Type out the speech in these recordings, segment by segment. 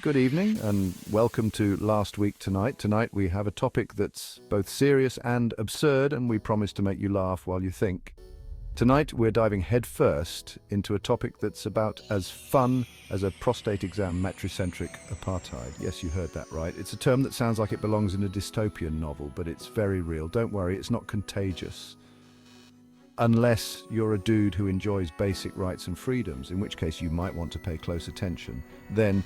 Good evening and welcome to Last Week Tonight. Tonight we have a topic that's both serious and absurd, and we promise to make you laugh while you think. Tonight we're diving headfirst into a topic that's about as fun as a prostate exam: matricentric apartheid. Yes, you heard that right. It's a term that sounds like it belongs in a dystopian novel, but it's very real. Don't worry, it's not contagious. Unless you're a dude who enjoys basic rights and freedoms, in which case you might want to pay close attention. Then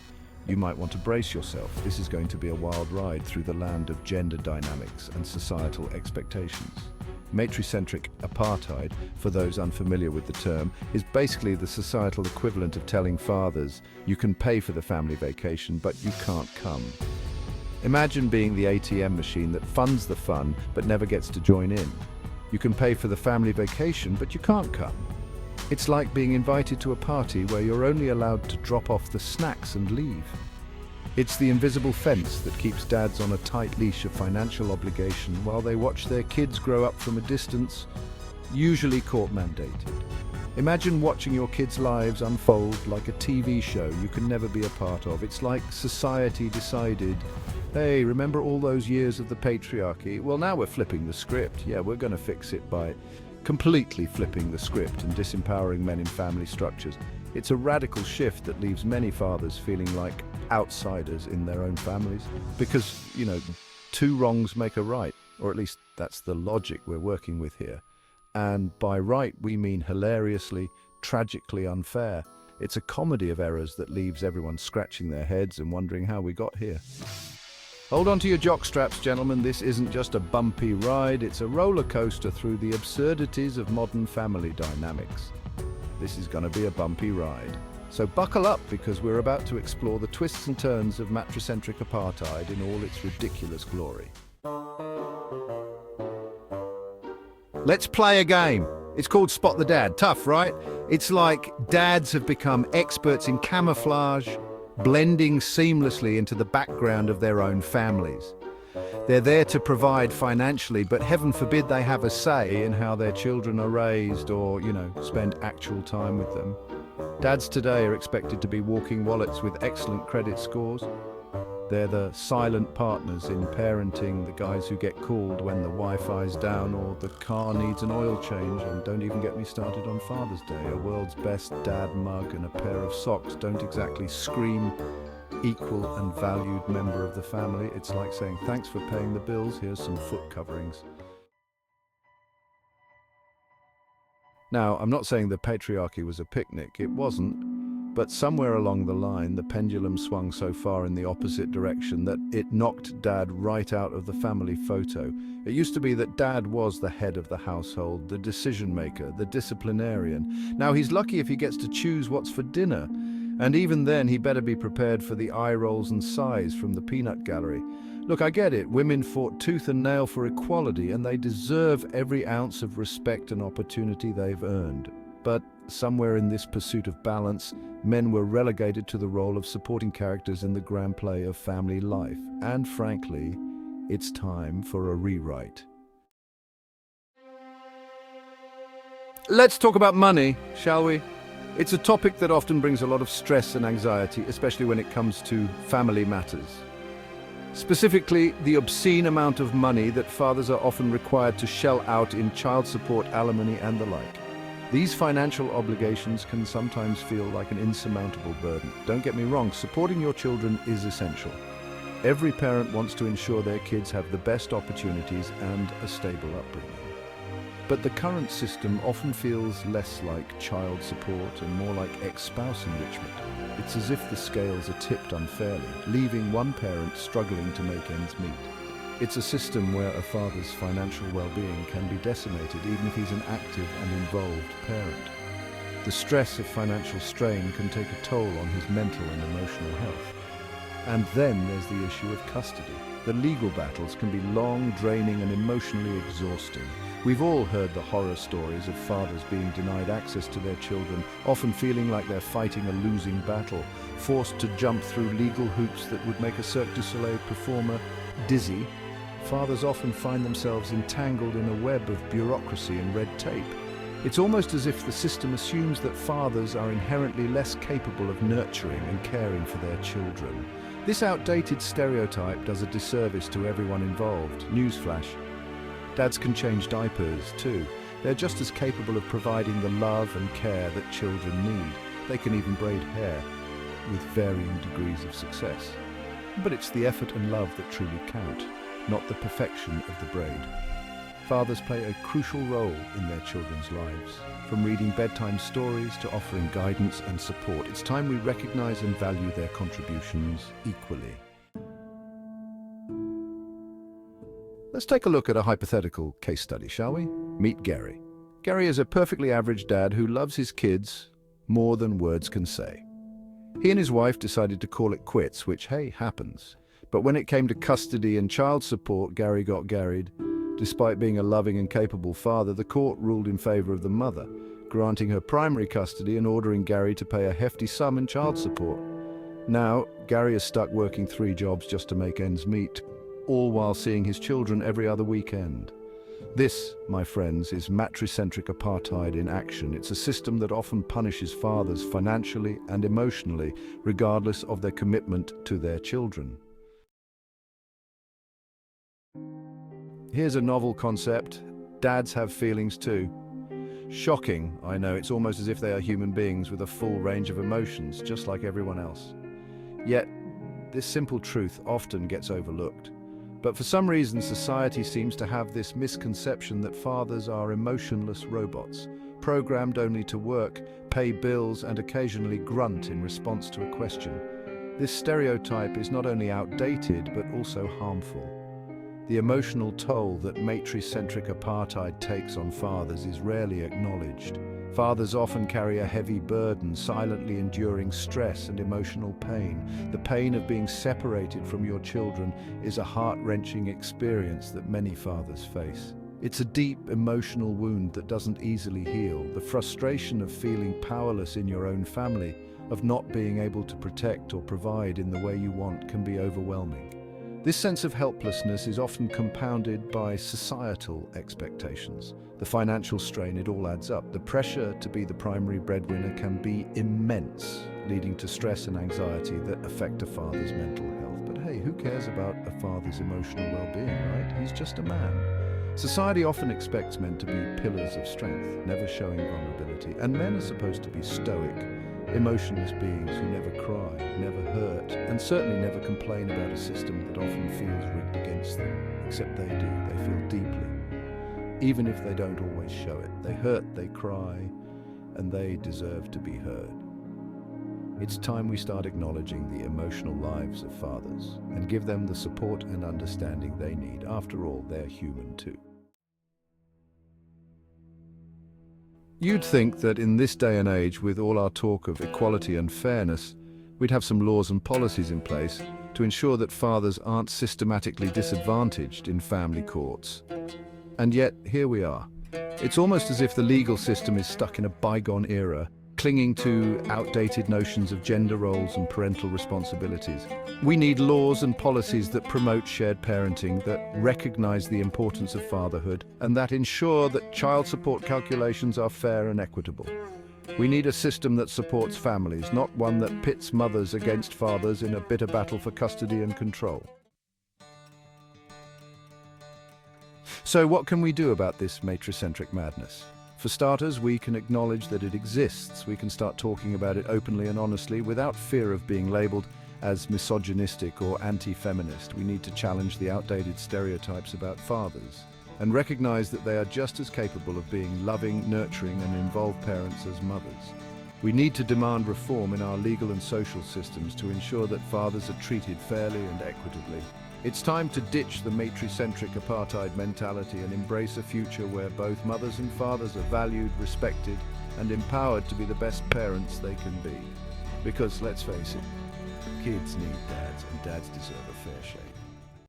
you might want to brace yourself. This is going to be a wild ride through the land of gender dynamics and societal expectations. Matricentric apartheid, for those unfamiliar with the term, is basically the societal equivalent of telling fathers you can pay for the family vacation, but you can't come. Imagine being the ATM machine that funds the fun but never gets to join in. You can pay for the family vacation, but you can't come. It's like being invited to a party where you're only allowed to drop off the snacks and leave. It's the invisible fence that keeps dads on a tight leash of financial obligation while they watch their kids grow up from a distance, usually court-mandated. Imagine watching your kids' lives unfold like a TV show you can never be a part of. It's like society decided, hey, remember all those years of the patriarchy? Well, now we're flipping the script. Yeah, we're going to fix it by completely flipping the script and disempowering men in family structures. It's a radical shift that leaves many fathers feeling like outsiders in their own families because, two wrongs make a right, or at least that's the logic we're working with here. And by right, we mean hilariously, tragically unfair. It's a comedy of errors that leaves everyone scratching their heads and wondering how we got here. Hold on to your jock straps, gentlemen. This isn't just a bumpy ride, it's a roller coaster through the absurdities of modern family dynamics. This is going to be a bumpy ride. So buckle up, because we're about to explore the twists and turns of matricentric apartheid in all its ridiculous glory. Let's play a game. It's called Spot the Dad. Tough, right? It's like dads have become experts in camouflage, blending seamlessly into the background of their own families. They're there to provide financially, but heaven forbid they have a say in how their children are raised or, spend actual time with them. Dads today are expected to be walking wallets with excellent credit scores. They're the silent partners in parenting, the guys who get called when the Wi-Fi's down or the car needs an oil change. And don't even get me started on Father's Day. A world's best dad mug and a pair of socks don't exactly scream equal and valued member of the family. It's like saying, thanks for paying the bills, here's some foot coverings. Now, I'm not saying the patriarchy was a picnic. It wasn't. But somewhere along the line, the pendulum swung so far in the opposite direction that it knocked Dad right out of the family photo. It used to be that Dad was the head of the household, the decision maker, the disciplinarian. Now he's lucky if he gets to choose what's for dinner. And even then, he better be prepared for the eye rolls and sighs from the peanut gallery. Look, I get it. Women fought tooth and nail for equality, and they deserve every ounce of respect and opportunity they've earned. But somewhere in this pursuit of balance, men were relegated to the role of supporting characters in the grand play of family life. And frankly, it's time for a rewrite. Let's talk about money, shall we? It's a topic that often brings a lot of stress and anxiety, especially when it comes to family matters. Specifically, the obscene amount of money that fathers are often required to shell out in child support, alimony, and the like. These financial obligations can sometimes feel like an insurmountable burden. Don't get me wrong, supporting your children is essential. Every parent wants to ensure their kids have the best opportunities and a stable upbringing. But the current system often feels less like child support and more like ex-spouse enrichment. It's as if the scales are tipped unfairly, leaving one parent struggling to make ends meet. It's a system where a father's financial well-being can be decimated even if he's an active and involved parent. The stress of financial strain can take a toll on his mental and emotional health. And then there's the issue of custody. The legal battles can be long, draining, and emotionally exhausting. We've all heard the horror stories of fathers being denied access to their children, often feeling like they're fighting a losing battle, forced to jump through legal hoops that would make a Cirque du Soleil performer dizzy. Fathers often find themselves entangled in a web of bureaucracy and red tape. It's almost as if the system assumes that fathers are inherently less capable of nurturing and caring for their children. This outdated stereotype does a disservice to everyone involved. Newsflash. Dads can change diapers too. They're just as capable of providing the love and care that children need. They can even braid hair, with varying degrees of success. But it's the effort and love that truly count, not the perfection of the braid. Fathers play a crucial role in their children's lives. From reading bedtime stories to offering guidance and support, it's time we recognize and value their contributions equally. Let's take a look at a hypothetical case study, shall we? Meet Gary. Gary is a perfectly average dad who loves his kids more than words can say. He and his wife decided to call it quits, which, hey, happens. But when it came to custody and child support, Gary got garried. Despite being a loving and capable father, the court ruled in favor of the mother, granting her primary custody and ordering Gary to pay a hefty sum in child support. Now, Gary is stuck working 3 jobs just to make ends meet, all while seeing his children every other weekend. This, my friends, is matricentric apartheid in action. It's a system that often punishes fathers financially and emotionally, regardless of their commitment to their children. Here's a novel concept. Dads have feelings too. Shocking, I know. It's almost as if they are human beings with a full range of emotions, just like everyone else. Yet, this simple truth often gets overlooked. But for some reason, society seems to have this misconception that fathers are emotionless robots, programmed only to work, pay bills, and occasionally grunt in response to a question. This stereotype is not only outdated, but also harmful. The emotional toll that matricentric apartheid takes on fathers is rarely acknowledged. Fathers often carry a heavy burden, silently enduring stress and emotional pain. The pain of being separated from your children is a heart-wrenching experience that many fathers face. It's a deep emotional wound that doesn't easily heal. The frustration of feeling powerless in your own family, of not being able to protect or provide in the way you want, can be overwhelming. This sense of helplessness is often compounded by societal expectations. The financial strain, it all adds up. The pressure to be the primary breadwinner can be immense, leading to stress and anxiety that affect a father's mental health. But hey, who cares about a father's emotional well-being, right? He's just a man. Society often expects men to be pillars of strength, never showing vulnerability. And men are supposed to be stoic, emotionless beings who never cry, never hurt, and certainly never complain about a system that often feels rigged against them. Except they do. They feel deeply. Even if they don't always show it. They hurt, they cry, and they deserve to be heard. It's time we start acknowledging the emotional lives of fathers and give them the support and understanding they need. After all, they're human too. You'd think that in this day and age, with all our talk of equality and fairness, we'd have some laws and policies in place to ensure that fathers aren't systematically disadvantaged in family courts. And yet, here we are. It's almost as if the legal system is stuck in a bygone era, clinging to outdated notions of gender roles and parental responsibilities. We need laws and policies that promote shared parenting, that recognize the importance of fatherhood, and that ensure that child support calculations are fair and equitable. We need a system that supports families, not one that pits mothers against fathers in a bitter battle for custody and control. So what can we do about this matricentric madness? For starters, we can acknowledge that it exists. We can start talking about it openly and honestly without fear of being labeled as misogynistic or anti-feminist. We need to challenge the outdated stereotypes about fathers and recognize that they are just as capable of being loving, nurturing, and involved parents as mothers. We need to demand reform in our legal and social systems to ensure that fathers are treated fairly and equitably. It's time to ditch the matricentric apartheid mentality and embrace a future where both mothers and fathers are valued, respected, and empowered to be the best parents they can be. Because, let's face it, kids need dads, and dads deserve a fair shake.